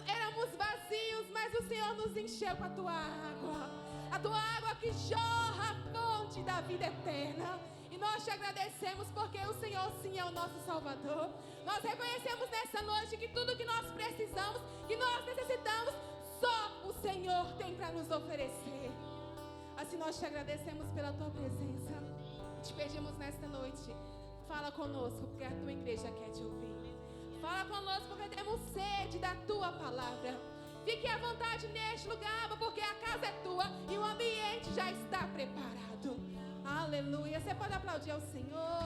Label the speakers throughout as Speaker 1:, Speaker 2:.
Speaker 1: Éramos vazios, mas o Senhor nos encheu com a tua água. A tua água que jorra a fonte da vida eterna. E nós te agradecemos porque o Senhor sim é o nosso Salvador. Nós reconhecemos nessa noite que tudo que nós precisamos, que nós necessitamos, só o Senhor tem para nos oferecer. Assim nós te agradecemos pela tua presença. Te pedimos nesta noite, fala conosco porque a tua igreja quer te ouvir. Fala conosco porque temos sede da tua palavra. Fique à vontade neste lugar, porque a casa é tua e o ambiente já está preparado. Aleluia. Você pode aplaudir ao Senhor.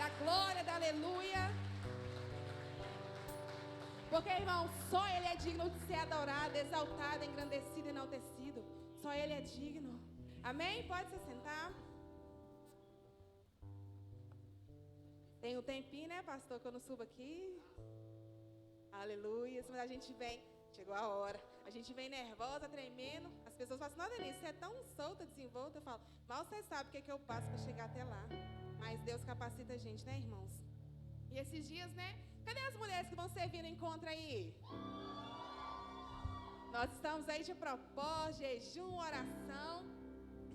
Speaker 1: Da glória, da aleluia. Porque, irmão, só Ele é digno de ser adorado, exaltado, engrandecido, enaltecido. Só Ele é digno. Amém? Pode se sentar. Tem um tempinho, né, pastor, que eu não subo aqui. Aleluia. Mas a gente vem, chegou a hora. A gente vem nervosa, tremendo. As pessoas falam assim, não, Denise, você é tão solta, desenvolta. Eu falo, mal você sabe o que é que eu passo para chegar até lá. Mas Deus capacita a gente, né, irmãos? E esses dias, né? Cadê as mulheres que vão servir no encontro aí? Nós estamos aí de propósito, jejum, oração.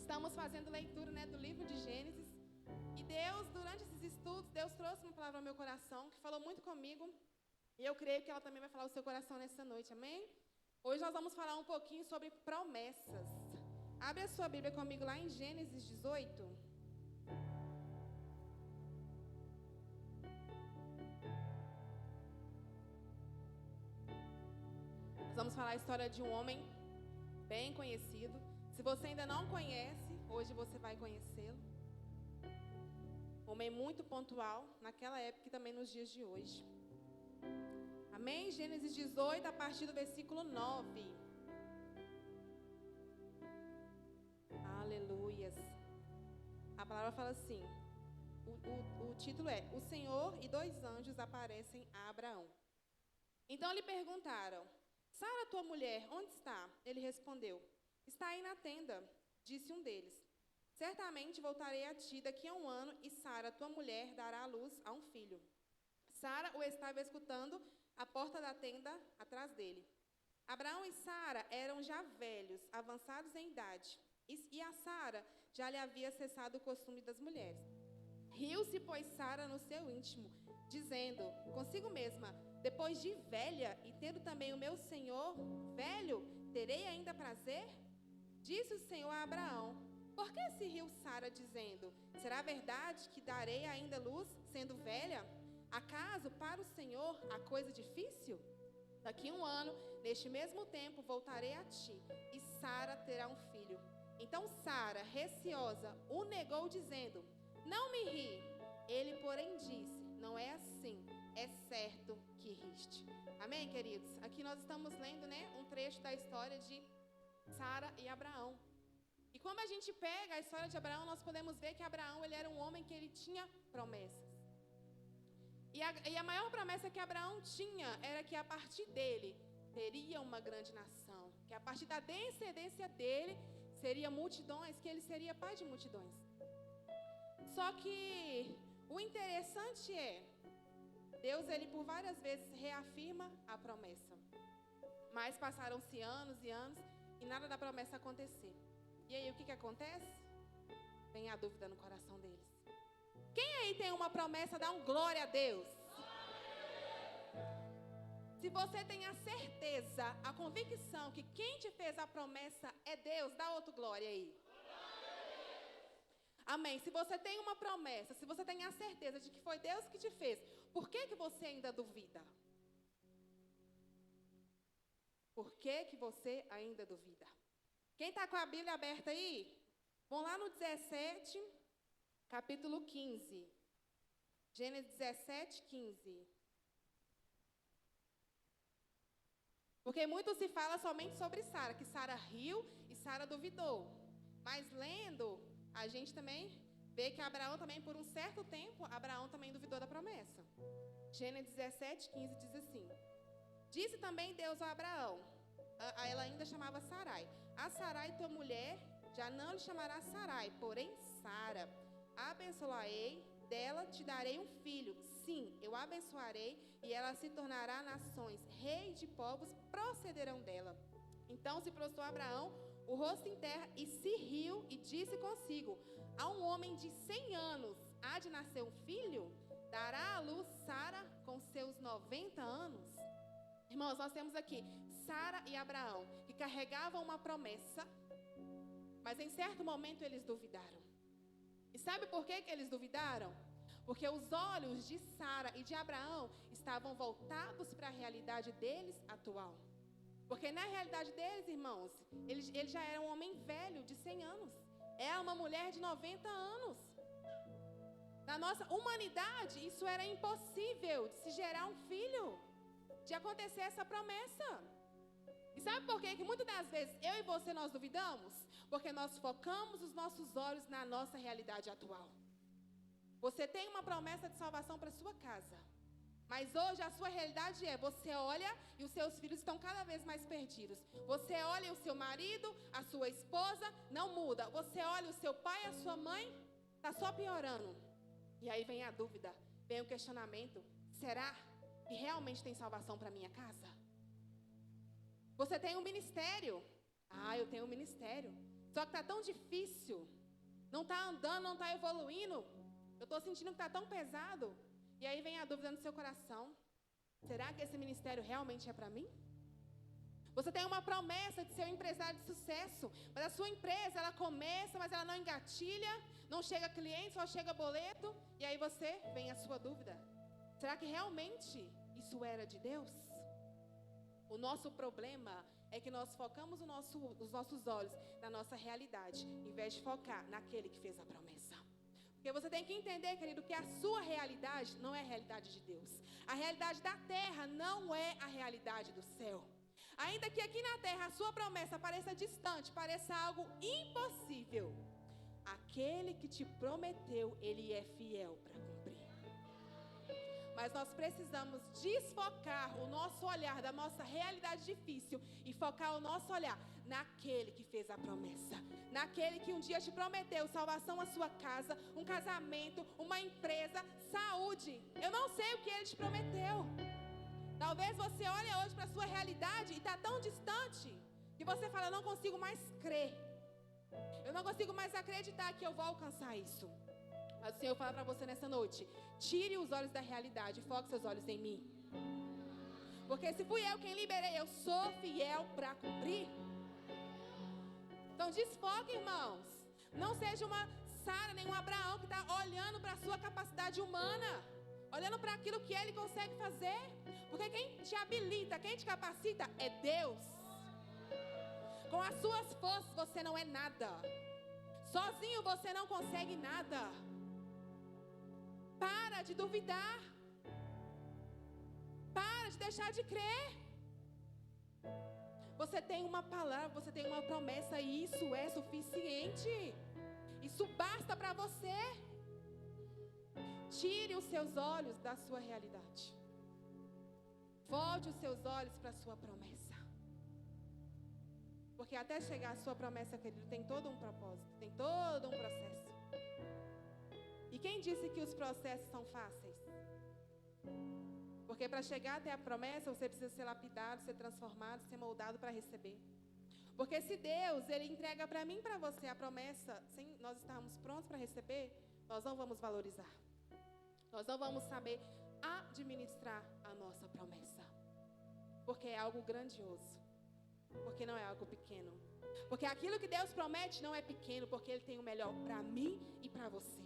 Speaker 1: Estamos fazendo leitura, né, do livro de Gênesis. E Deus, durante esses estudos, Deus trouxe uma palavra ao meu coração, que falou muito comigo. E eu creio que ela também vai falar ao seu coração nessa noite, amém? Hoje nós vamos falar um pouquinho sobre promessas. Abre a sua Bíblia comigo lá em Gênesis 18. Nós vamos falar a história de um homem bem conhecido. Se você ainda não conhece, hoje você vai conhecê-lo. Um homem muito pontual naquela época e também nos dias de hoje. Amém? Gênesis 18, a partir do versículo 9. Aleluias. A palavra fala assim, o título é: O Senhor e 2 anjos aparecem a Abraão. Então lhe perguntaram, Sara, tua mulher, onde está? Ele respondeu, está aí na tenda. Disse um deles, certamente voltarei a ti daqui a 1 ano e Sara, tua mulher, dará à luz a um filho. Sara o estava escutando à porta da tenda atrás dele. Abraão e Sara eram já velhos, avançados em idade, e a Sara já lhe havia cessado o costume das mulheres. Riu-se, pois, Sara no seu íntimo, dizendo consigo mesma, depois de velha e tendo também o meu senhor velho, terei ainda prazer? Disse o Senhor a Abraão, por que se riu Sara dizendo, será verdade que darei ainda luz, sendo velha? Acaso para o Senhor há coisa difícil? Daqui a 1 ano, neste mesmo tempo, voltarei a ti, e Sara terá um filho. Então Sara, receosa, o negou, dizendo, não me ri. Ele, porém, disse, não é assim, é certo que riste. Amém, queridos? Aqui nós estamos lendo, né, um trecho da história de Sara e Abraão. E quando a gente pega a história de Abraão, nós podemos ver que Abraão, ele era um homem que ele tinha promessas. E a maior promessa que Abraão tinha era que a partir dele teria uma grande nação. Que a partir da descendência dele seria multidões, que ele seria pai de multidões. Só que o interessante é, Deus, ele por várias vezes reafirma a promessa. Mas passaram-se anos e anos e nada da promessa acontecer. E aí o que acontece? Vem a dúvida no coração deles. Quem aí tem uma promessa, dá um glória a Deus. Se você tem a certeza, a convicção que quem te fez a promessa é Deus, dá outro glória aí. Amém. Se você tem uma promessa, se você tem a certeza de que foi Deus que te fez, por que você ainda duvida? Por que você ainda duvida? Quem está com a Bíblia aberta aí? Vão lá no 17, capítulo 15. Gênesis 17, 15. Porque muito se fala somente sobre Sara, que Sara riu e Sara duvidou. Mas lendo, a gente também vê que Abraão também, por um certo tempo, Abraão também duvidou da promessa. Gênesis 17, 15 diz assim, disse também Deus a Abraão, ela ainda chamava Sarai, a Sarai tua mulher já não lhe chamará Sarai, porém Sara, abençoá-ei, dela te darei um filho, Sim, eu abençoarei e ela se tornará nações. Reis de povos procederão dela. Então se prostrou Abraão, o rosto em terra, e se riu e disse consigo: a um homem de 100 anos há de nascer um filho? Dará à luz Sara com seus 90 anos? Irmãos, nós temos aqui Sara e Abraão, que carregavam uma promessa, mas em certo momento eles duvidaram. E sabe por que eles duvidaram? Porque os olhos de Sara e de Abraão estavam voltados para a realidade deles atual. Porque na realidade deles, irmãos, ele já era um homem velho de 100 anos. Ela é uma mulher de 90 anos. Na nossa humanidade, isso era impossível de se gerar um filho, de acontecer essa promessa. E sabe por quê? Que muitas das vezes eu e você nós duvidamos? Porque nós focamos os nossos olhos na nossa realidade atual. Você tem uma promessa de salvação para sua casa, mas hoje a sua realidade é: você olha e os seus filhos estão cada vez mais perdidos. Você olha e o seu marido, a sua esposa não muda. Você olha o seu pai, a sua mãe, está só piorando. E aí vem a dúvida, vem o questionamento: será que realmente tem salvação para minha casa? Você tem um ministério. Eu tenho um ministério. Só que está tão difícil. Não está andando, não está evoluindo. Eu estou sentindo que está tão pesado. E aí vem a dúvida no seu coração: será que esse ministério realmente é para mim? Você tem uma promessa de ser um empresário de sucesso, mas a sua empresa, ela começa, mas ela não engatilha, não chega cliente, só chega boleto. E aí vem a sua dúvida: será que realmente isso era de Deus? O nosso problema é que nós focamos os nossos olhos na nossa realidade, em vez de focar naquele que fez a promessa. Porque você tem que entender, querido, que a sua realidade não é a realidade de Deus. A realidade da terra não é a realidade do céu. Ainda que aqui na terra a sua promessa pareça distante, pareça algo impossível, aquele que te prometeu, ele é fiel para cumprir. Mas nós precisamos desfocar o nosso olhar da nossa realidade difícil e focar o nosso olhar naquele que fez a promessa, naquele que um dia te prometeu salvação à sua casa, um casamento, uma empresa, saúde. Eu não sei o que ele te prometeu. Talvez você olhe hoje para a sua realidade e está tão distante que você fala: eu não consigo mais crer, eu não consigo mais acreditar que eu vou alcançar isso. Mas o Senhor fala para você nessa noite: tire os olhos da realidade e foque seus olhos em mim. Porque se fui eu quem liberei, eu sou fiel para cumprir. Então desfoque, irmãos. Não seja uma Sara nem um Abraão que está olhando para a sua capacidade humana, olhando para aquilo que ele consegue fazer. Porque quem te habilita, quem te capacita é Deus. Com as suas forças você não é nada. Sozinho você não consegue nada. Para de duvidar. Para de deixar de crer. Você tem uma palavra, você tem uma promessa e isso é suficiente. Isso basta para você. Tire os seus olhos da sua realidade. Volte os seus olhos para a sua promessa. Porque até chegar a sua promessa, querido, tem todo um propósito, tem todo um processo. E quem disse que os processos são fáceis? Porque para chegar até a promessa, você precisa ser lapidado, ser transformado, ser moldado para receber. Porque se Deus, Ele entrega para mim e para você a promessa, sem nós estarmos prontos para receber, nós não vamos valorizar. Nós não vamos saber administrar a nossa promessa. Porque é algo grandioso. Porque não é algo pequeno. Porque aquilo que Deus promete não é pequeno, porque Ele tem o melhor para mim e para você.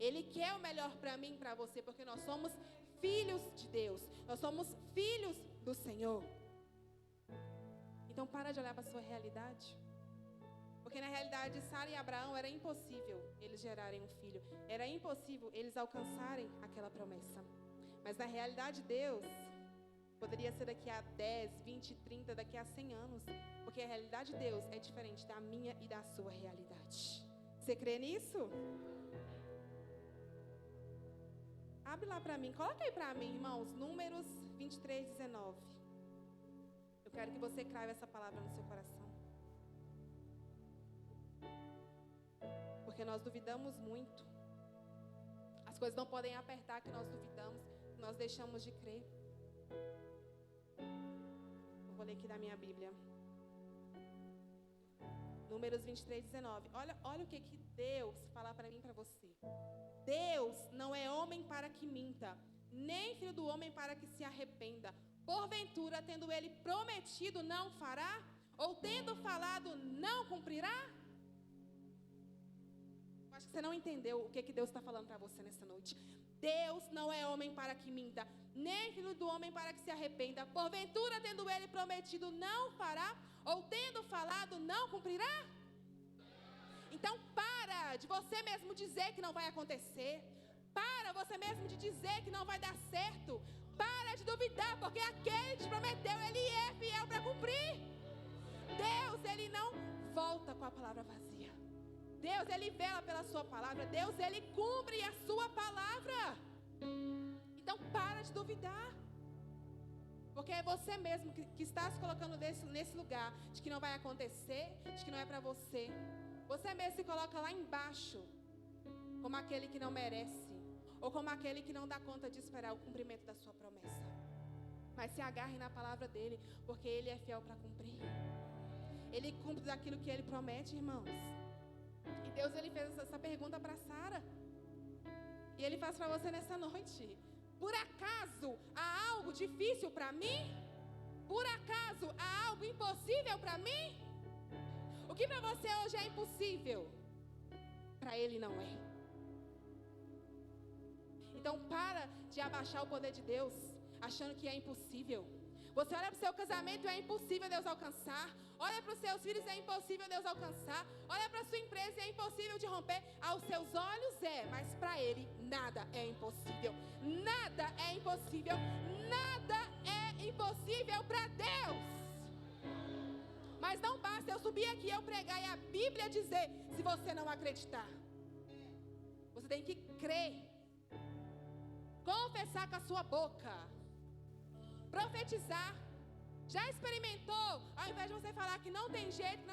Speaker 1: Ele quer o melhor para mim e para você, porque nós somos filhos de Deus. Nós somos filhos do Senhor. Então para de olhar para a sua realidade. Porque na realidade Sara e Abraão era impossível eles gerarem um filho. Era impossível eles alcançarem aquela promessa. Mas na realidade Deus poderia ser daqui a 10, 20, 30, daqui a 100 anos. Porque a realidade de Deus é diferente da minha e da sua realidade. Você crê nisso? Abre lá para mim, coloca aí para mim, irmãos, Números 23, 19. Eu quero que você crave essa palavra no seu coração. Porque nós duvidamos muito. As coisas não podem apertar que nós duvidamos. nós deixamos de crer. Eu vou ler aqui da minha Bíblia. Números 23, 19. Olha o que Deus fala para mim e para você. Deus não é homem para que minta, nem filho do homem para que se arrependa. Porventura, tendo ele prometido, não fará? Ou tendo falado, não cumprirá? Eu acho que você não entendeu o que Deus está falando para você nessa noite. Deus não é homem para que minta, nem filho do homem para que se arrependa. Porventura, tendo ele prometido, não fará? Ou tendo falado, não cumprirá? Então para de você mesmo dizer que não vai acontecer. Para você mesmo de dizer que não vai dar certo. Para de duvidar, porque aquele que te prometeu, ele é fiel para cumprir. Deus, ele não volta com a palavra vazia. Deus, ele vela pela sua palavra. Deus, ele cumpre a sua palavra. Então para de duvidar. Porque é você mesmo que está se colocando nesse lugar de que não vai acontecer, de que não é para você. Você mesmo se coloca lá embaixo como aquele que não merece, ou como aquele que não dá conta de esperar o cumprimento da sua promessa. Mas se agarre na palavra dele, porque ele é fiel para cumprir. Ele cumpre daquilo que ele promete, irmãos. E Deus, ele fez essa pergunta para Sara. E ele faz para você nessa noite. Por acaso há algo difícil para mim? Por acaso há algo impossível para mim? O que para você hoje é impossível, para ele não é. Então para de abaixar o poder de Deus, achando que é impossível. Você olha para o seu casamento, é impossível Deus alcançar. Olha para os seus filhos, é impossível Deus alcançar. Olha para a sua empresa, é impossível de romper. Aos seus olhos é, mas para ele nada é impossível. Nada é impossível. Nada é impossível para Deus. Mas não basta eu subir aqui, eu pregar e a Bíblia dizer, se você não acreditar. Você tem que crer. Confessar com a sua boca. Profetizar. Já experimentou? Ao invés de você falar que não tem jeito,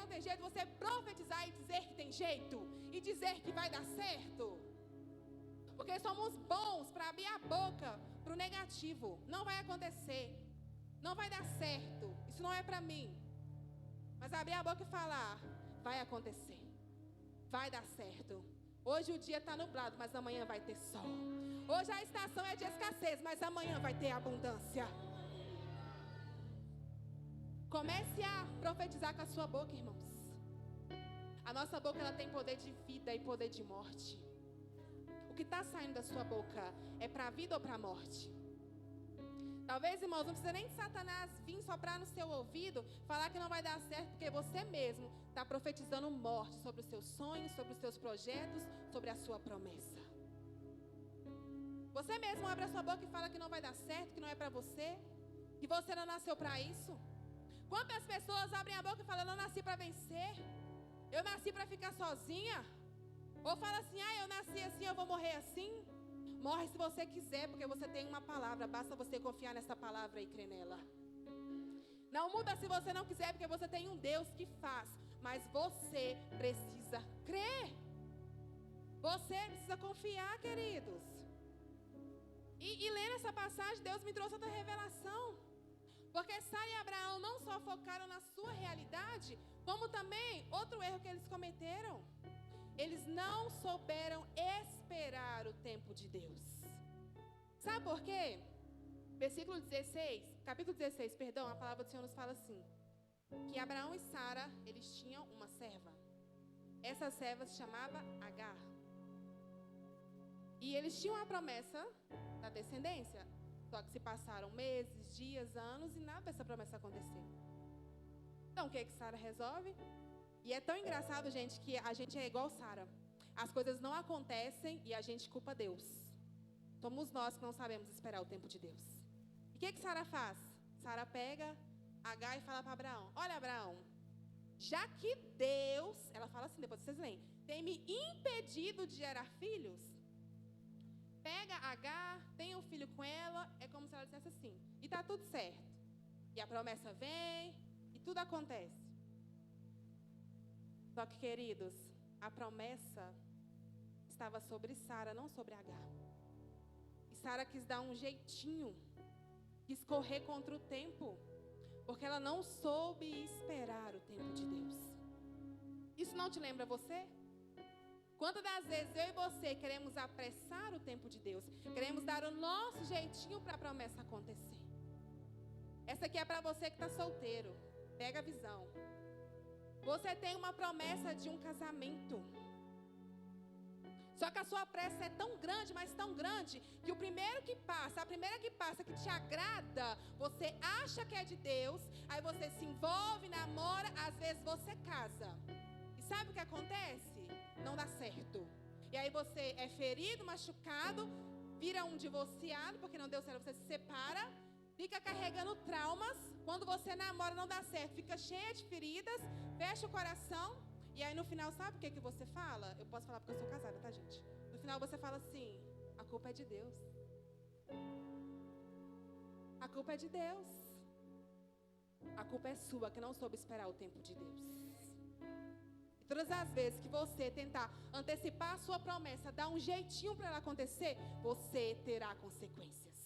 Speaker 1: você profetizar e dizer que tem jeito. E dizer que vai dar certo. Porque somos bons para abrir a boca para o negativo. Não vai acontecer. Não vai dar certo. Isso não é para mim. Mas abrir a boca e falar, vai acontecer. Vai dar certo. Hoje o dia está nublado, mas amanhã vai ter sol. Hoje a estação é de escassez, mas amanhã vai ter abundância. Comece a profetizar com a sua boca, irmãos. A nossa boca, ela tem poder de vida e poder de morte. O que está saindo da sua boca é para a vida ou para a morte? Talvez, irmãos, não precisa nem de Satanás vir soprar no seu ouvido, falar que não vai dar certo, porque você mesmo está profetizando morte sobre os seus sonhos, sobre os seus projetos, sobre a sua promessa. Você mesmo abre a sua boca e fala que não vai dar certo, que não é para você, que você não nasceu para isso. Quantas pessoas abrem a boca e falam, eu não nasci para vencer, eu nasci para ficar sozinha? Ou fala assim, eu nasci assim, eu vou morrer assim? Morre se você quiser, porque você tem uma palavra, basta você confiar nessa palavra e crer nela. Não muda se você não quiser, porque você tem um Deus que faz, mas você precisa crer. Você precisa confiar, queridos. E lendo essa passagem, Deus me trouxe outra revelação. Porque Sara e Abraão não só focaram na sua realidade, como também outro erro que eles cometeram. Eles não souberam esperar o tempo de Deus. Sabe por quê? Capítulo 16, a palavra do Senhor nos fala assim, que Abraão e Sara, eles tinham uma serva. Essa serva se chamava Agar. E eles tinham a promessa da descendência. Só que se passaram meses, dias, anos e nada dessa promessa aconteceu. Então o que Sara resolve? E é tão engraçado, gente, que a gente é igual Sara. As coisas não acontecem e a gente culpa Deus. Somos nós que não sabemos esperar o tempo de Deus. E o que Sara faz? Sara pega Agar e fala para Abraão, olha Abraão, já que Deus, ela fala assim, depois vocês leem, tem me impedido de gerar filhos, pega Agar, tem um filho com ela, é como se ela dissesse assim, e tá tudo certo. E a promessa vem, e tudo acontece. Só que, queridos, a promessa estava sobre Sara, não sobre Agar. E Sara quis dar um jeitinho, quis correr contra o tempo, porque ela não soube esperar o tempo de Deus. Isso não te lembra você? Quantas das vezes eu e você queremos apressar o tempo de Deus, queremos dar o nosso jeitinho para a promessa acontecer. Essa aqui é para você que está solteiro. Pega a visão. Você tem uma promessa de um casamento. Só que a sua pressa é tão grande, mas tão grande, que o primeiro que passa, a primeira que passa, que te agrada, você acha que é de Deus, aí você se envolve, namora, às vezes você casa. E sabe o que acontece? Não dá certo. E aí você é ferido, machucado, vira um divorciado, porque não deu certo, você se separa, fica carregando traumas. Quando você namora não dá certo, fica cheia de feridas, fecha o coração. E aí no final, sabe o que você fala? Eu posso falar porque eu sou casada, tá, gente? No final você fala assim: a culpa é de Deus. A culpa é de Deus. A culpa é sua, que não soube esperar o tempo de Deus. E todas as vezes que você tentar antecipar a sua promessa, dar um jeitinho para ela acontecer, você terá consequências.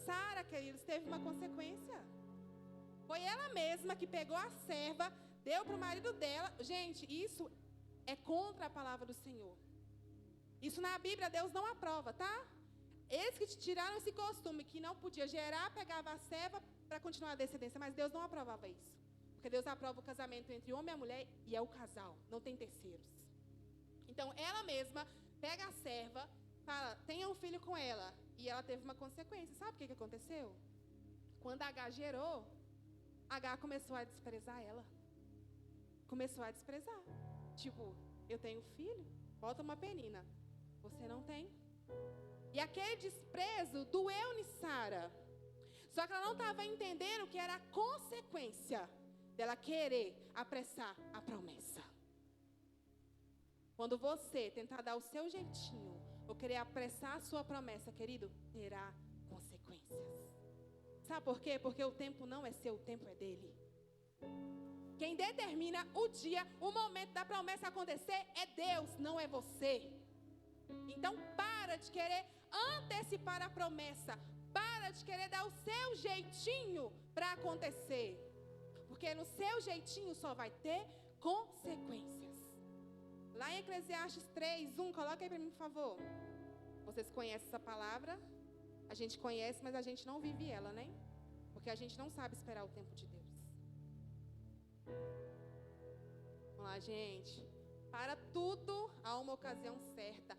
Speaker 1: Sara, queridos, teve uma consequência. Foi ela mesma que pegou a serva, deu para o marido dela. Gente, isso é contra a palavra do Senhor. Isso na Bíblia Deus não aprova, tá? Eles que tiraram esse costume, que não podia gerar, pegava a serva para continuar a descendência. Mas Deus não aprovava isso. Porque Deus aprova o casamento entre homem e mulher e é o casal, não tem terceiros. Então ela mesma pega a serva, fala, tenha um filho com ela. E ela teve uma consequência. Sabe o que aconteceu? Quando H gerou, H começou a desprezar ela. Começou a desprezar. Tipo, eu tenho filho, bota uma penina. Você não tem. E aquele desprezo doeu em Sara. Só que ela não estava entendendo que era a consequência dela querer apressar a promessa. Quando você tentar dar o seu jeitinho, ou querer apressar a sua promessa, querido, terá consequências. Sabe por quê? Porque o tempo não é seu, o tempo é dele. Quem determina o dia, o momento da promessa acontecer é Deus, não é você. Então para de querer antecipar a promessa. Para de querer dar o seu jeitinho para acontecer. Porque no seu jeitinho só vai ter consequências. Lá em Eclesiastes 3:1, coloca aí para mim, por favor. Vocês conhecem essa palavra? A gente conhece, mas a gente não vive ela, né? Porque a gente não sabe esperar o tempo de Deus. Vamos lá, gente. Para tudo há uma ocasião certa.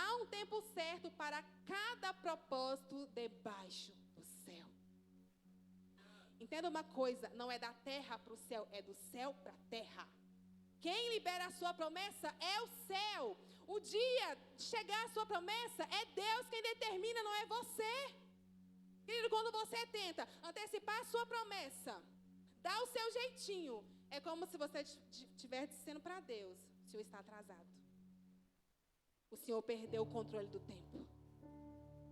Speaker 1: Há um tempo certo para cada propósito debaixo do céu. Entenda uma coisa, não é da terra para o céu, é do céu para a terra. Quem libera a sua promessa é o céu. O dia de chegar a sua promessa é Deus quem determina, não é você. Querido, quando você tenta antecipar a sua promessa, dá o seu jeitinho, é como se você estivesse dizendo para Deus: o Senhor está atrasado. O Senhor perdeu o controle do tempo.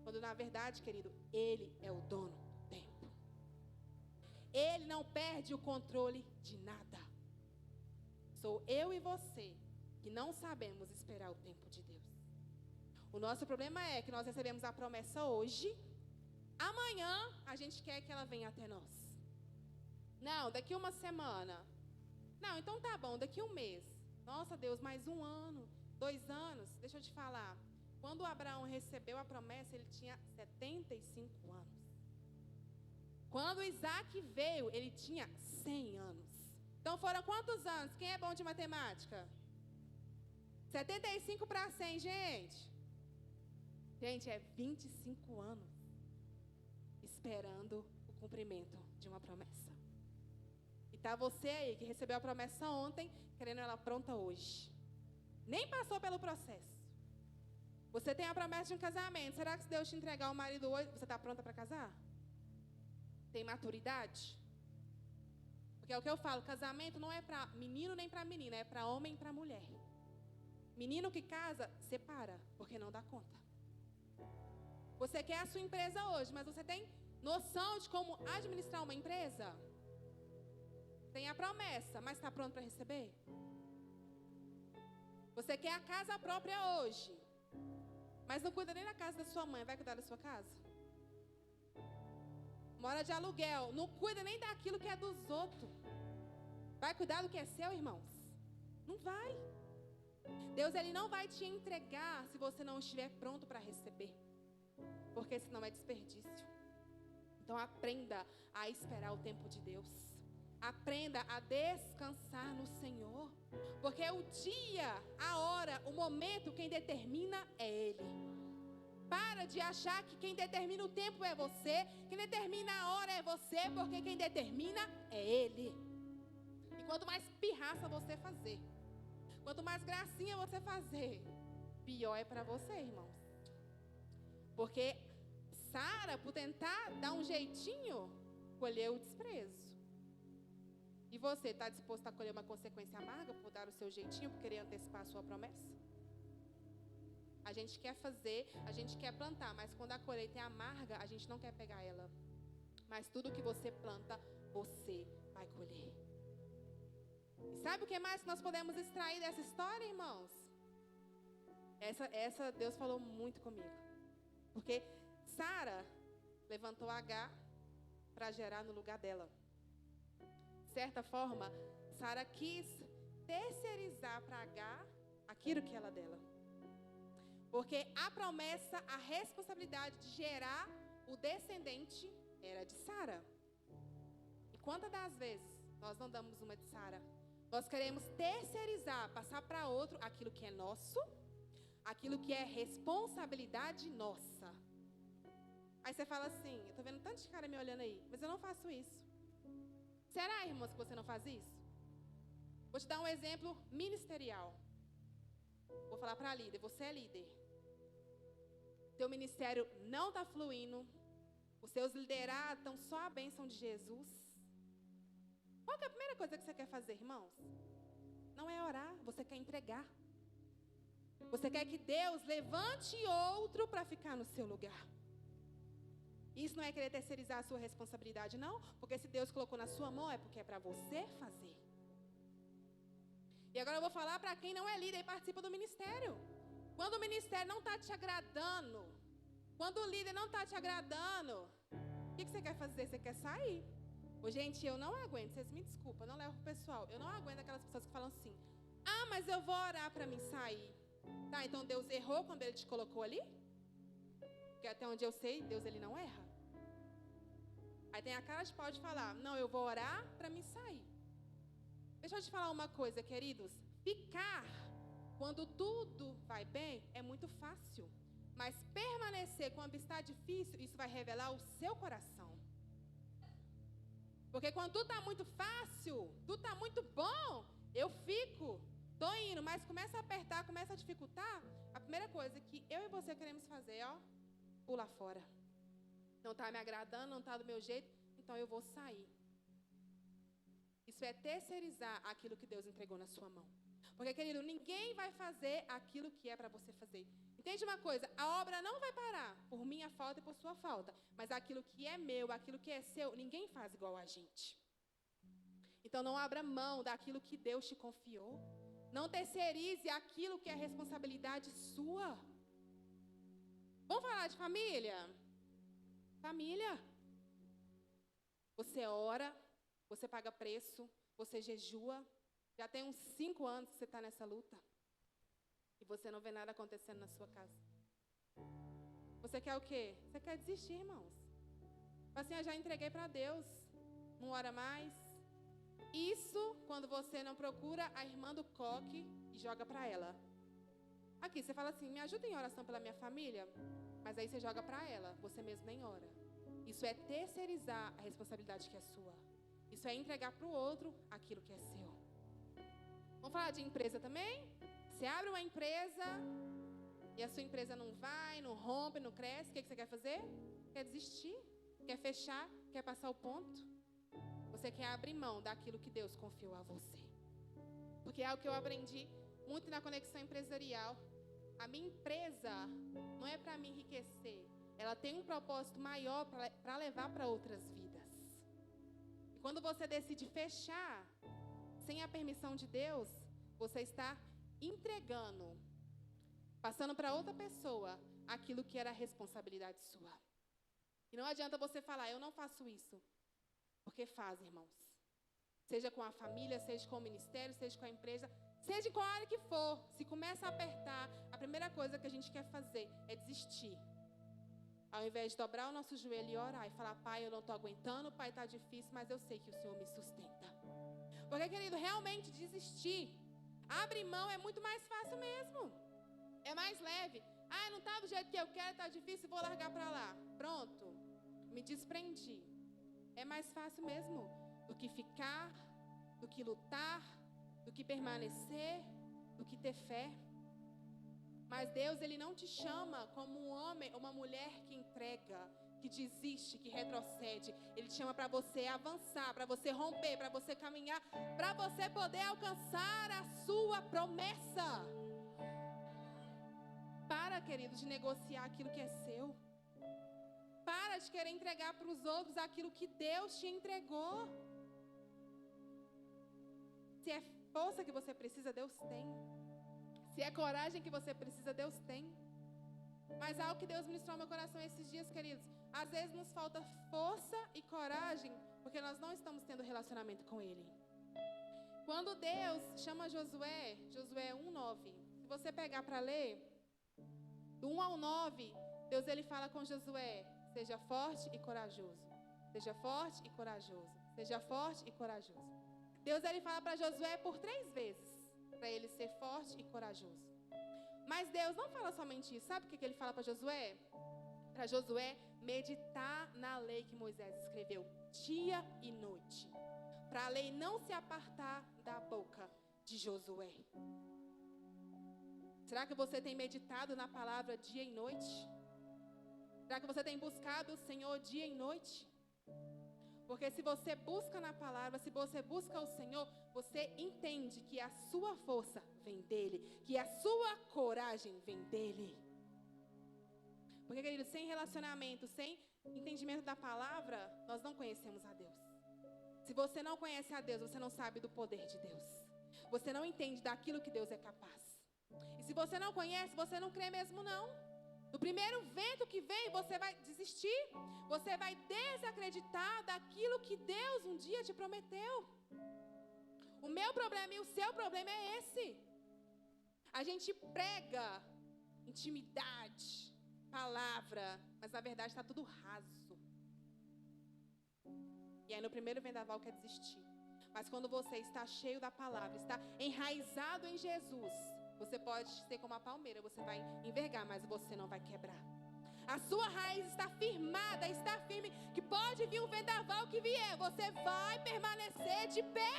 Speaker 1: Quando na verdade, querido, Ele é o dono do tempo. Ele não perde o controle de nada. Sou eu e você que não sabemos esperar o tempo de Deus. O nosso problema é que nós recebemos a promessa hoje, amanhã a gente quer que ela venha até nós. Não, daqui uma semana. Não, então tá bom, daqui um mês. Nossa Deus, mais 1 ano, 2 anos. Deixa eu te falar. Quando Abraão recebeu a promessa, ele tinha 75 anos. Quando Isaac veio, ele tinha 100 anos. Então foram quantos anos? Quem é bom de matemática? 75 para 100, gente. Gente, é 25 anos esperando o cumprimento de uma promessa. E tá você aí que recebeu a promessa ontem, querendo ela pronta hoje. Nem passou pelo processo. Você tem a promessa de um casamento. Será que se Deus te entregar o marido hoje, você está pronta para casar? Tem maturidade? Porque é o que eu falo, casamento não é para menino nem para menina, é para homem e para mulher. Menino que casa, separa, porque não dá conta. Você quer a sua empresa hoje, mas você tem noção de como administrar uma empresa? Tem a promessa, mas está pronto para receber? Você quer a casa própria hoje, mas não cuida nem da casa da sua mãe, vai cuidar da sua casa? Mora de aluguel, não cuida nem daquilo que é dos outros. Vai cuidar do que é seu, irmãos? Não vai. Deus, Ele não vai te entregar se você não estiver pronto para receber. Porque senão é desperdício. Então aprenda a esperar o tempo de Deus. Aprenda a descansar no Senhor. Porque o dia, a hora, o momento, quem determina é Ele. Para de achar que quem determina o tempo é você, quem determina a hora é você, porque quem determina é Ele. E quanto mais pirraça você fazer, quanto mais gracinha você fazer, pior é para você, irmãos. Porque Sara, por tentar dar um jeitinho, colheu o desprezo. E você, está disposto a colher uma consequência amarga por dar o seu jeitinho, por querer antecipar a sua promessa? A gente quer fazer, a gente quer plantar, mas quando a colheita é amarga, a gente não quer pegar ela. Mas tudo que você planta, você vai colher. E sabe o que mais que nós podemos extrair dessa história, irmãos? Essa Deus falou muito comigo. Porque Sara levantou Agar para gerar no lugar dela. De certa forma, Sara quis terceirizar para Agar aquilo que era dela. Porque a promessa, a responsabilidade de gerar o descendente era de Sara. E quantas das vezes nós não damos uma de Sara? Nós queremos terceirizar, passar para outro aquilo que é nosso, aquilo que é responsabilidade nossa. Aí você fala assim, eu estou vendo tanto de cara me olhando aí, mas eu não faço isso. Será, irmãos, que você não faz isso? Vou te dar um exemplo ministerial. Vou falar para a líder, você é líder. Teu ministério não está fluindo, os seus liderados estão só a bênção de Jesus. Qual que é a primeira coisa que você quer fazer, irmãos? Não é orar, você quer entregar. Você quer que Deus levante outro para ficar no seu lugar. Isso não é querer terceirizar a sua responsabilidade, não. Porque se Deus colocou na sua mão, é porque é para você fazer. E agora eu vou falar para quem não é líder e participa do ministério. Quando o ministério não está te agradando, quando o líder não está te agradando, o que você quer fazer? Você quer sair. Ô, gente, eu não aguento, vocês me desculpam, não levo pro pessoal. Eu não aguento aquelas pessoas que falam assim, mas eu vou orar para mim sair. Tá, então Deus errou quando Ele te colocou ali? Porque até onde eu sei, Deus Ele não erra. Aí tem a cara de pau de falar, não, eu vou orar para mim sair. Deixa eu te falar uma coisa, queridos. Ficar quando tudo vai bem é muito fácil. Mas permanecer quando está difícil, isso vai revelar o seu coração. Porque quando tudo está muito fácil, tudo está muito bom, eu fico, estou indo, mas começa a apertar, começa a dificultar. A primeira coisa que eu e você queremos fazer, pular fora. Não está me agradando, não está do meu jeito, então eu vou sair. Isso é terceirizar aquilo que Deus entregou na sua mão. Porque, querido, ninguém vai fazer aquilo que é para você fazer. Entende uma coisa? A obra não vai parar por minha falta e por sua falta. Mas aquilo que é meu, aquilo que é seu, ninguém faz igual a gente. Então, não abra mão daquilo que Deus te confiou. Não terceirize aquilo que é responsabilidade sua. Vamos falar de família? Família. Você ora, você paga preço, você jejua. Já tem uns 5 anos que você está nessa luta. E você não vê nada acontecendo na sua casa. Você quer o quê? Você quer desistir, irmãos. Assim, eu já entreguei para Deus. Não ora mais. Isso quando você não procura a irmã do coque e joga para ela. Aqui, você fala assim, me ajuda em oração pela minha família. Mas aí você joga para ela. Você mesmo nem ora. Isso é terceirizar a responsabilidade que é sua. Isso é entregar para o outro aquilo que é seu. Vamos falar de empresa também? Você abre uma empresa e a sua empresa não vai, não rompe, não cresce. O que você quer fazer? Quer desistir? Quer fechar? Quer passar o ponto? Você quer abrir mão daquilo que Deus confiou a você. Porque é o que eu aprendi muito na conexão empresarial. A minha empresa não é para me enriquecer. Ela tem um propósito maior para levar para outras vidas. E quando você decide fechar, sem a permissão de Deus, você está entregando, passando para outra pessoa aquilo que era responsabilidade sua. E não adianta você falar, eu não faço isso. Porque faz, irmãos. Seja com a família, seja com o ministério, seja com a empresa, seja em qual área que for. Se começa a apertar, a primeira coisa que a gente quer fazer é desistir. Ao invés de dobrar o nosso joelho e orar e falar, pai, eu não estou aguentando, pai, está difícil, mas eu sei que o Senhor me sustenta. Porque, querido, realmente desistir, abrir mão é muito mais fácil mesmo. É mais leve. Ah, não está do jeito que eu quero, está difícil, vou largar para lá. Pronto, me desprendi. É mais fácil mesmo do que ficar, do que lutar, do que permanecer, do que ter fé. Mas Deus, Ele não te chama como um homem ou uma mulher que entrega, que desiste, que retrocede. Ele te chama para você avançar, para você romper, para você caminhar, para você poder alcançar a sua promessa. Para, querido, de negociar aquilo que é seu. Para de querer entregar para os outros aquilo que Deus te entregou. Se é força que você precisa, Deus tem. Se é coragem que você precisa, Deus tem. Mas algo que Deus ministrou no meu coração esses dias, queridos. Às vezes nos falta força e coragem, porque nós não estamos tendo relacionamento com Ele. Quando Deus chama Josué, Josué 1:9. Se você pegar para ler, do 1 ao 9, Deus ele fala com Josué, seja forte e corajoso. Seja forte e corajoso. Seja forte e corajoso. Deus ele fala para Josué por 3 vezes. Para ele ser forte e corajoso. Mas Deus não fala somente isso. Sabe o que ele fala para Josué? Para Josué meditar na lei que Moisés escreveu dia e noite. Para a lei não se apartar da boca de Josué. Será que você tem meditado na palavra dia e noite? Será que você tem buscado o Senhor dia e noite? Porque se você busca na palavra, se você busca o Senhor, você entende que a sua força vem dEle, que a sua coragem vem dEle. Porque, querido, sem relacionamento, sem entendimento da palavra, nós não conhecemos a Deus. Se você não conhece a Deus, você não sabe do poder de Deus. Você não entende daquilo que Deus é capaz. E se você não conhece, você não crê mesmo não. No primeiro vento que vem, você vai desistir. Você vai desacreditar daquilo que Deus um dia te prometeu. O meu problema e o seu problema é esse. A gente prega intimidade, palavra, mas na verdade está tudo raso. E aí no primeiro vendaval quer desistir. Mas quando você está cheio da palavra, está enraizado em Jesus, você pode ser como a palmeira, você vai envergar, mas você não vai quebrar. A sua raiz está firmada, está firme, que pode vir um vendaval que vier, você vai permanecer de pé.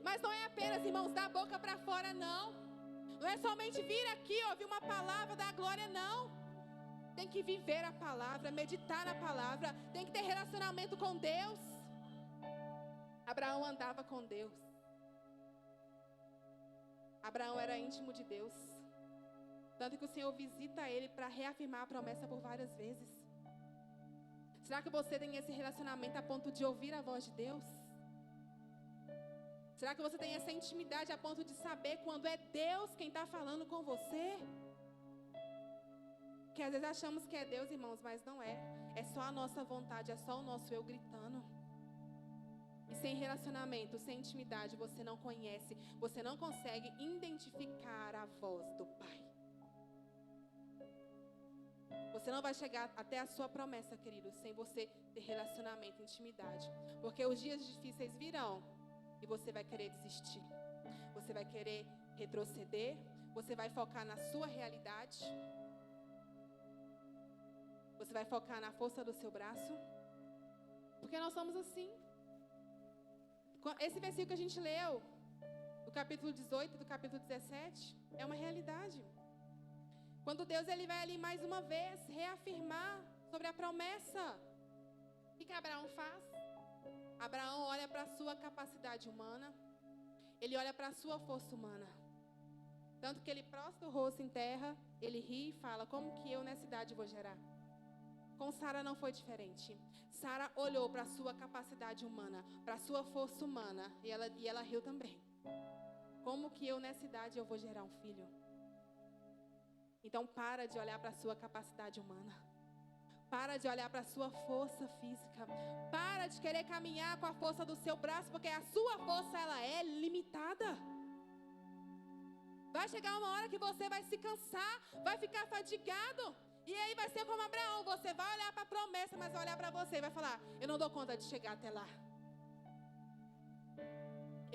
Speaker 1: Mas não é apenas, irmãos, da boca para fora, não. Não é somente vir aqui, ouvir uma palavra da glória, não. Tem que viver a palavra, meditar na palavra, tem que ter relacionamento com Deus. Abraão andava com Deus. Abraão era íntimo de Deus. Tanto que o Senhor visita ele para reafirmar a promessa por várias vezes. Será que você tem esse relacionamento a ponto de ouvir a voz de Deus? Será que você tem essa intimidade a ponto de saber quando é Deus quem está falando com você? Porque às vezes achamos que é Deus, irmãos, mas não é. É só a nossa vontade, é só o nosso eu gritando. E sem relacionamento, sem intimidade, você não conhece, você não consegue identificar a voz do Pai. Você não vai chegar até a sua promessa, querido, sem você ter relacionamento, intimidade. Porque os dias difíceis virão e você vai querer desistir. Você vai querer retroceder, você vai focar na sua realidade. Você vai focar na força do seu braço. Porque nós somos assim. Esse versículo que a gente leu, do capítulo 18 e do capítulo 17, é uma realidade. Quando Deus ele vai ali mais uma vez reafirmar sobre a promessa. O que Abraão faz? Abraão olha para a sua capacidade humana. Ele olha para a sua força humana. Tanto que ele prostra o rosto em terra, ele ri e fala, como que eu nessa idade vou gerar? Com Sara não foi diferente. Sara olhou para a sua capacidade humana, para a sua força humana, e ela riu também. Como que eu nessa idade eu vou gerar um filho? Então para de olhar para a sua capacidade humana. Para de olhar para a sua força física. Para de querer caminhar com a força do seu braço, porque a sua força, ela é limitada. Vai chegar uma hora que você vai se cansar, vai ficar fadigado. E aí vai ser como Abraão, você vai olhar para a promessa, mas vai olhar para você e vai falar, eu não dou conta de chegar até lá.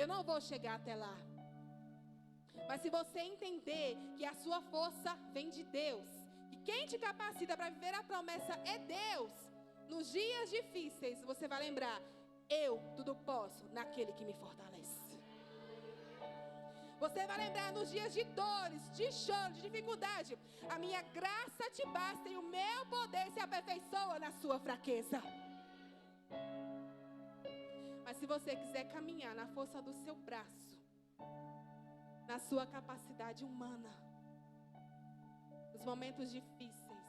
Speaker 1: Eu não vou chegar até lá. Mas se você entender que a sua força vem de Deus, que quem te capacita para viver a promessa é Deus, nos dias difíceis você vai lembrar, eu tudo posso naquele que me fortalece. Você vai lembrar nos dias de dores, de choro, de dificuldade, a minha graça te basta e o meu poder se aperfeiçoa na sua fraqueza. Mas se você quiser caminhar na força do seu braço, na sua capacidade humana, nos momentos difíceis,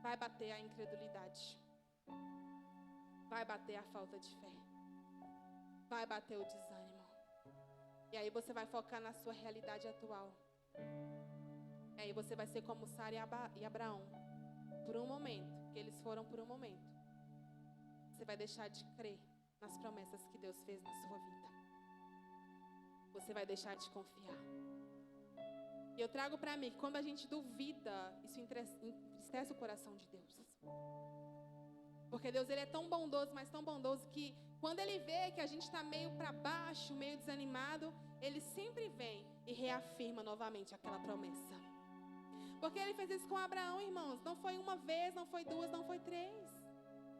Speaker 1: vai bater a incredulidade, vai bater a falta de fé, vai bater o desânimo. E aí você vai focar na sua realidade atual. E aí você vai ser como Sara e Abraão, por um momento, que eles foram por um momento. Você vai deixar de crer nas promessas que Deus fez na sua vida. Você vai deixar de confiar. E eu trago para mim que quando a gente duvida, isso entristece o coração de Deus. Porque Deus, ele é tão bondoso, mas tão bondoso que quando ele vê que a gente está meio para baixo, meio desanimado, ele sempre vem e reafirma novamente aquela promessa. Porque ele fez isso com Abraão, irmãos. Não foi uma vez, não foi duas, não foi três.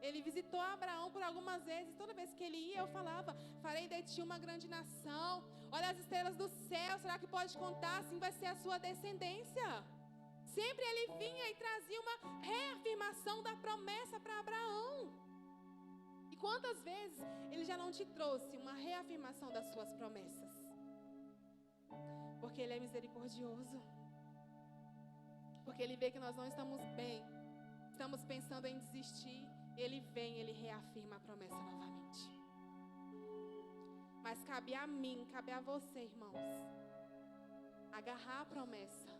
Speaker 1: Ele visitou Abraão por algumas vezes. Toda vez que ele ia, eu falava, farei de ti uma grande nação. Olha as estrelas do céu, será que pode contar? Assim vai ser a sua descendência. Sempre ele vinha e trazia uma reafirmação da promessa para Abraão. E quantas vezes ele já não te trouxe uma reafirmação das suas promessas? Porque ele é misericordioso. Porque ele vê que nós não estamos bem, estamos pensando em desistir. Ele vem, ele reafirma a promessa novamente. Mas cabe a mim, cabe a você, irmãos, agarrar a promessa,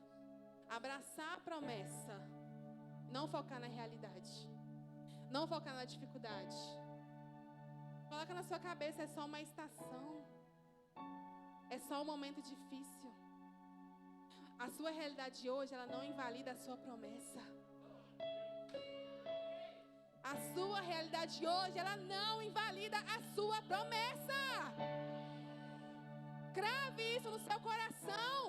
Speaker 1: abraçar a promessa, não focar na realidade, não focar na dificuldade. Coloca na sua cabeça, é só uma estação, é só um momento difícil. A sua realidade de hoje, ela não invalida a sua promessa. A sua realidade de hoje, ela não invalida a sua promessa. Crave isso no seu coração.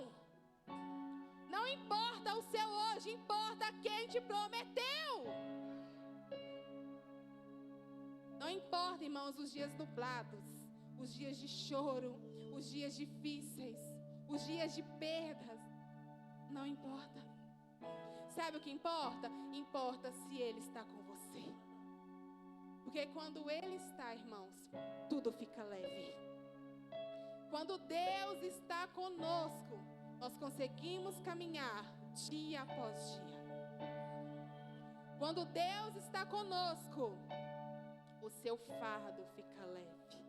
Speaker 1: Não importa o seu hoje, importa quem te prometeu. Não importa, irmãos, os dias nublados, os dias de choro, os dias difíceis, os dias de perdas. Não importa. Sabe o que importa? Importa se Ele está com você. Porque quando Ele está, irmãos, tudo fica leve. Quando Deus está conosco, nós conseguimos caminhar dia após dia. Quando Deus está conosco, o seu fardo fica leve.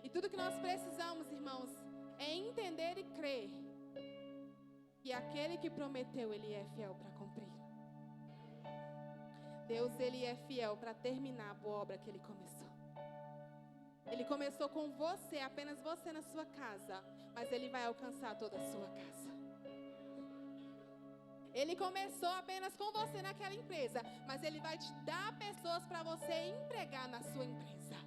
Speaker 1: E tudo que nós precisamos, irmãos, é entender e crer que aquele que prometeu, Ele é fiel para cumprir. Deus, Ele é fiel para terminar a boa obra que Ele começou. Ele começou com você, apenas você na sua casa, mas Ele vai alcançar toda a sua casa. Ele começou apenas com você naquela empresa, mas Ele vai te dar pessoas para você empregar na sua empresa.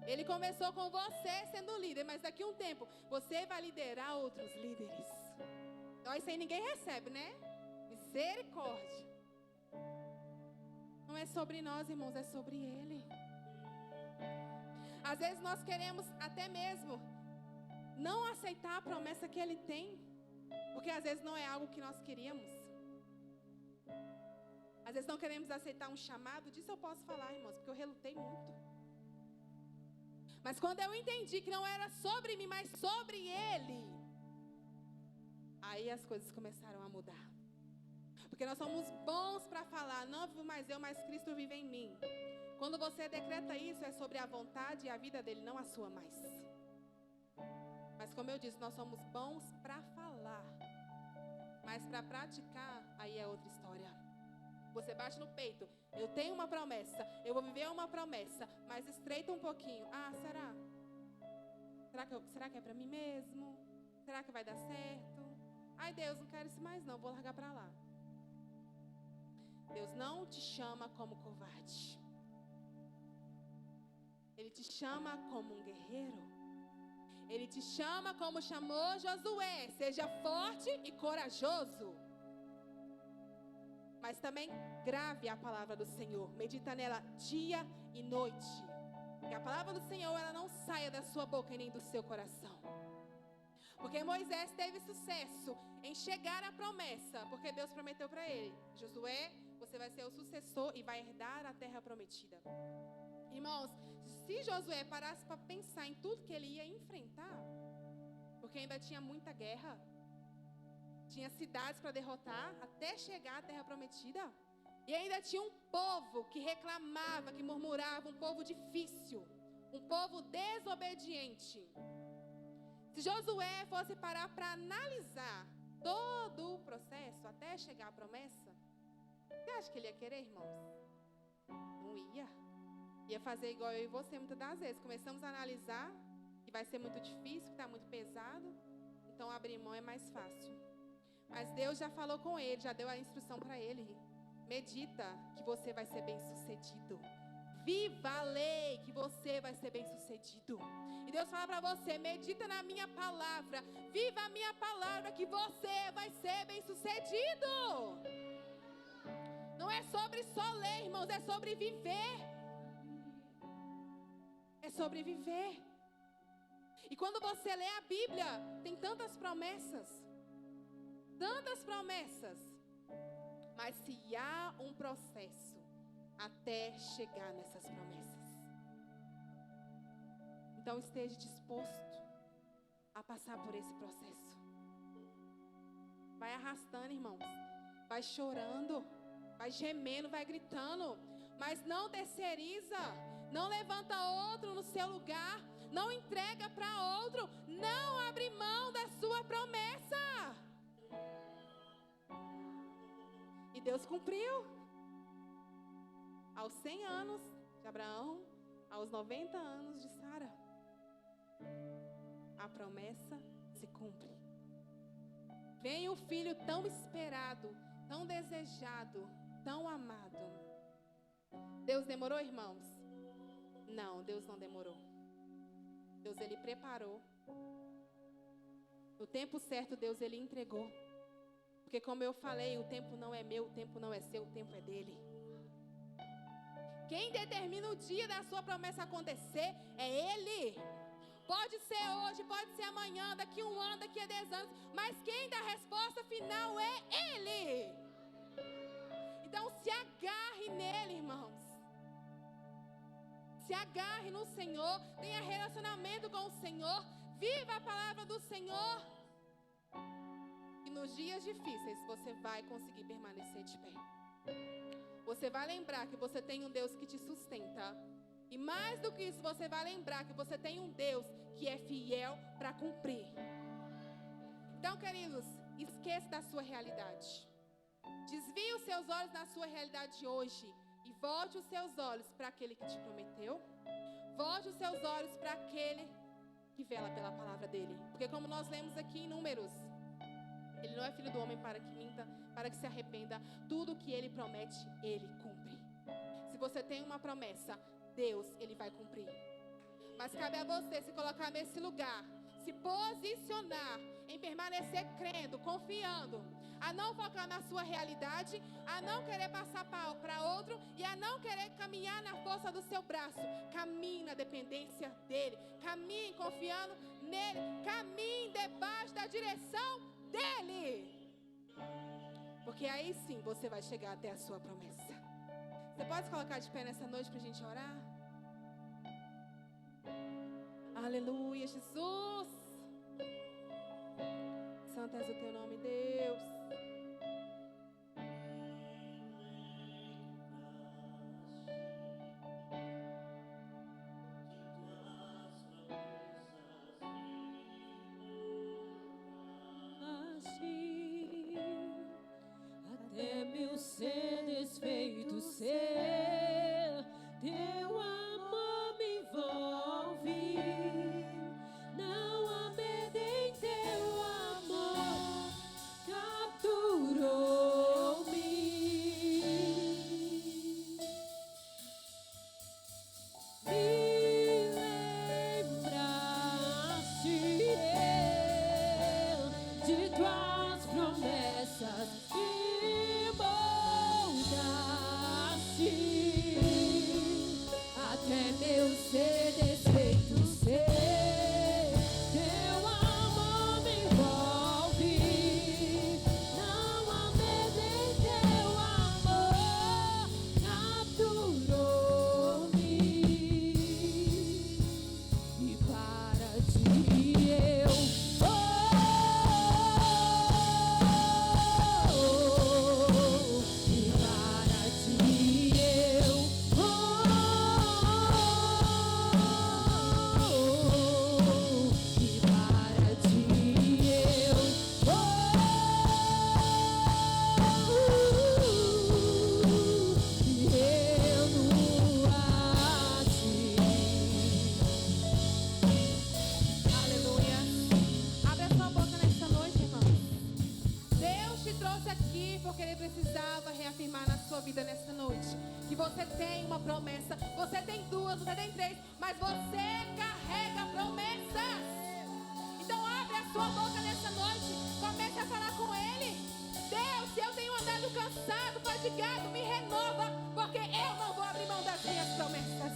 Speaker 1: Ele começou com você sendo líder, mas daqui a um tempo você vai liderar outros líderes. Então isso aí ninguém recebe, né? Misericórdia. Não é sobre nós, irmãos, é sobre Ele. Às vezes nós queremos até mesmo não aceitar a promessa que Ele tem, porque às vezes não é algo que nós queríamos. Às vezes não queremos aceitar um chamado, disso eu posso falar, irmãos, porque eu relutei muito. Mas quando eu entendi que não era sobre mim, mas sobre Ele, aí as coisas começaram a mudar. Porque nós somos bons para falar, não vivo mais eu, mas Cristo vive em mim. Quando você decreta isso, é sobre a vontade e a vida dele, não a sua mais. Mas como eu disse, nós somos bons para falar. Mas para praticar, aí é outra história. Você bate no peito. Eu tenho uma promessa. Eu vou viver uma promessa. Mas estreita um pouquinho. Ah, será? Será que é para mim mesmo? Será que vai dar certo? Ai, Deus, não quero isso mais não. Vou largar para lá. Deus não te chama como covarde. Ele te chama como um guerreiro. Ele te chama como chamou Josué. Seja forte e corajoso. Mas também grave a palavra do Senhor. Medita nela dia e noite. Que a palavra do Senhor ela não saia da sua boca e nem do seu coração. Porque Moisés teve sucesso em chegar à promessa. Porque Deus prometeu para ele. Josué, você vai ser o sucessor e vai herdar a terra prometida. Irmãos, se Josué parasse para pensar em tudo que ele ia enfrentar, porque ainda tinha muita guerra, tinha cidades para derrotar até chegar à terra prometida, e ainda tinha um povo que reclamava, que murmurava, um povo difícil, um povo desobediente. Se Josué fosse parar para analisar todo o processo até chegar à promessa, você acha que ele ia querer, irmãos? Não ia. Ia fazer igual eu e você muitas das vezes. Começamos a analisar que vai ser muito difícil, que está muito pesado. Então abrir mão é mais fácil. Mas Deus já falou com ele, já deu a instrução para ele. Medita que você vai ser bem sucedido. Viva a lei que você vai ser bem sucedido. E Deus fala para você, medita na minha palavra. Viva a minha palavra que você vai ser bem sucedido. Não é sobre só ler, irmãos, é sobre viver. É sobre viver. E quando você lê a Bíblia, tem tantas promessas. Tantas promessas. Mas se há um processo até chegar nessas promessas. Então esteja disposto a passar por esse processo. Vai arrastando, irmãos. Vai chorando. Vai gemendo, vai gritando. Mas não terceiriza. Não levanta outro no seu lugar. Não entrega para outro. Não abre mão da sua promessa. E Deus cumpriu. Aos 100 anos de Abraão, aos 90 anos de Sara. A promessa se cumpre. Vem o filho tão esperado, tão desejado, tão amado. Deus demorou, irmãos? Não, Deus não demorou. Deus, Ele preparou. No tempo certo, Deus, Ele entregou. Porque como eu falei, o tempo não é meu, o tempo não é seu, o tempo é dEle. Quem determina o dia da sua promessa acontecer é Ele. Pode ser hoje, pode ser amanhã, daqui 1 ano, daqui a 10 anos. Mas quem dá a resposta final é Ele. Então se agarre nele, irmãos. Se agarre no Senhor. Tenha relacionamento com o Senhor. Viva a palavra do Senhor. E nos dias difíceis você vai conseguir permanecer de pé. Você vai lembrar que você tem um Deus que te sustenta. E mais do que isso, você vai lembrar que você tem um Deus que é fiel para cumprir. Então, queridos, esqueça da sua realidade. Desvie os seus olhos da sua realidade de hoje. E volte os seus olhos para aquele que te prometeu. Volte os seus olhos para aquele que vela pela palavra dele. Porque como nós lemos aqui em Números, ele não é filho do homem para que minta, para que se arrependa. Tudo que ele promete, ele cumpre. Se você tem uma promessa, Deus, Ele vai cumprir. Mas cabe a você se colocar nesse lugar, se posicionar em permanecer crendo, confiando, a não focar na sua realidade, a não querer passar para outro e a não querer caminhar na força do seu braço. Caminhe na dependência dEle, caminhe confiando nele, caminhe debaixo da direção dEle. Porque aí sim você vai chegar até a sua promessa. Você pode se colocar de pé nessa noite para a gente orar? Aleluia, Jesus. Santo és o teu nome, Deus.
Speaker 2: de tuas promessas e moldaste até meu ser desfeito ser. Teu amor me envolve, não há medo em teu amor, capturou-me e para ti eu
Speaker 1: Aleluia. Abra sua boca nesta noite, irmãos. Deus te trouxe aqui porque Ele precisava reafirmar na sua vida nesta noite que você tem uma promessa. Você tem duas, você tem três, mas você carrega promessas. Então abre a sua boca nessa noite. Comece a falar com Ele. Deus, se eu tenho andado cansado, fadigado, me renova, porque eu não vou abrir mão das minhas promessas.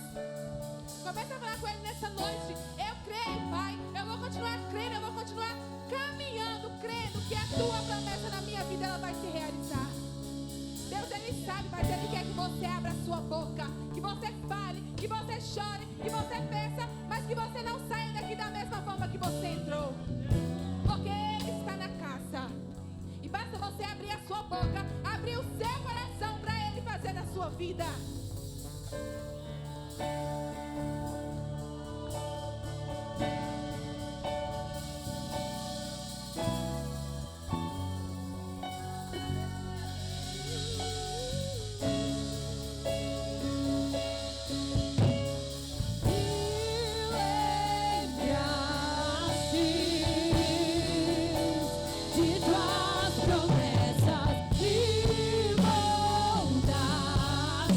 Speaker 1: Comece a falar com Ele nessa noite. Eu creio, Pai. Eu vou continuar crendo. Eu vou continuar caminhando, crendo que a Tua promessa na minha vida ela vai se realizar. Deus, Ele sabe, mas Ele quer que você abra a sua boca, que você fale, que você chore, que você peça, mas que você não saia daqui da mesma forma que você entrou. Porque Ele está na casa. E basta você abrir a sua boca, abrir o seu coração para Ele fazer na sua vida.
Speaker 2: de tuas promessas e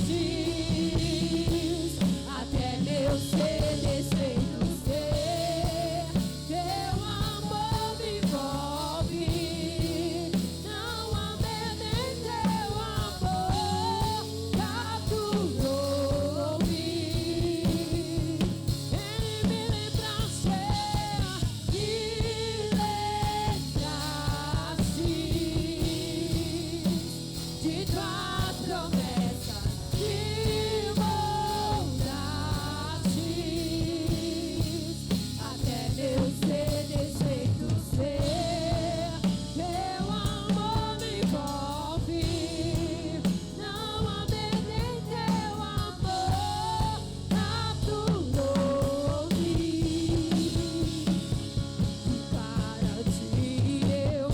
Speaker 2: moldaste até meu ser desfeito ser. Teu amor me envolve, não há medo em teu amor, capturou-me. Ele me lembraste de tuas promessas e moldaste até meu ser desfeito ser. Teu amor me envolve, não há medo em teu amor, capturou-me e para ti eu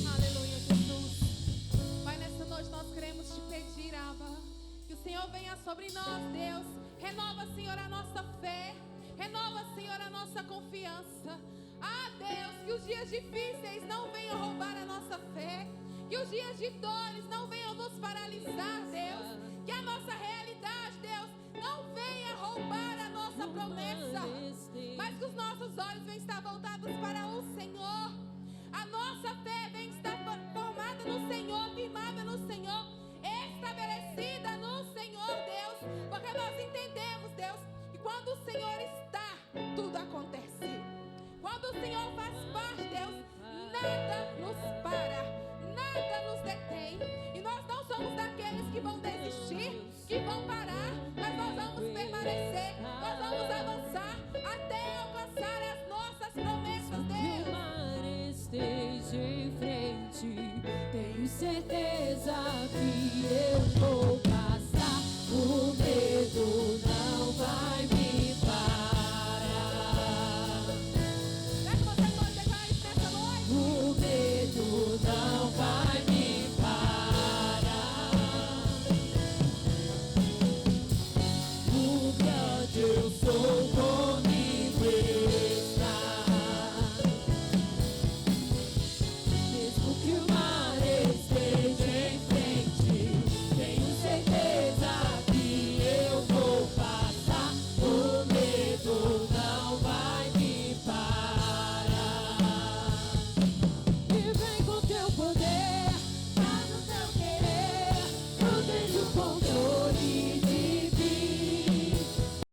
Speaker 1: Aleluia, Jesus. Pai, nessa noite nós queremos te pedir, Abba, que o Senhor venha sobre nós, Deus. Renova, Senhor, a nossa fé. Renova, Senhor, a nossa confiança. Ah, Deus, que os dias difíceis não venham roubar a nossa fé. Que os dias de dores não venham nos paralisar, Deus. Que a nossa realidade, Deus, não venha roubar a nossa promessa. Mas que os nossos olhos venham estar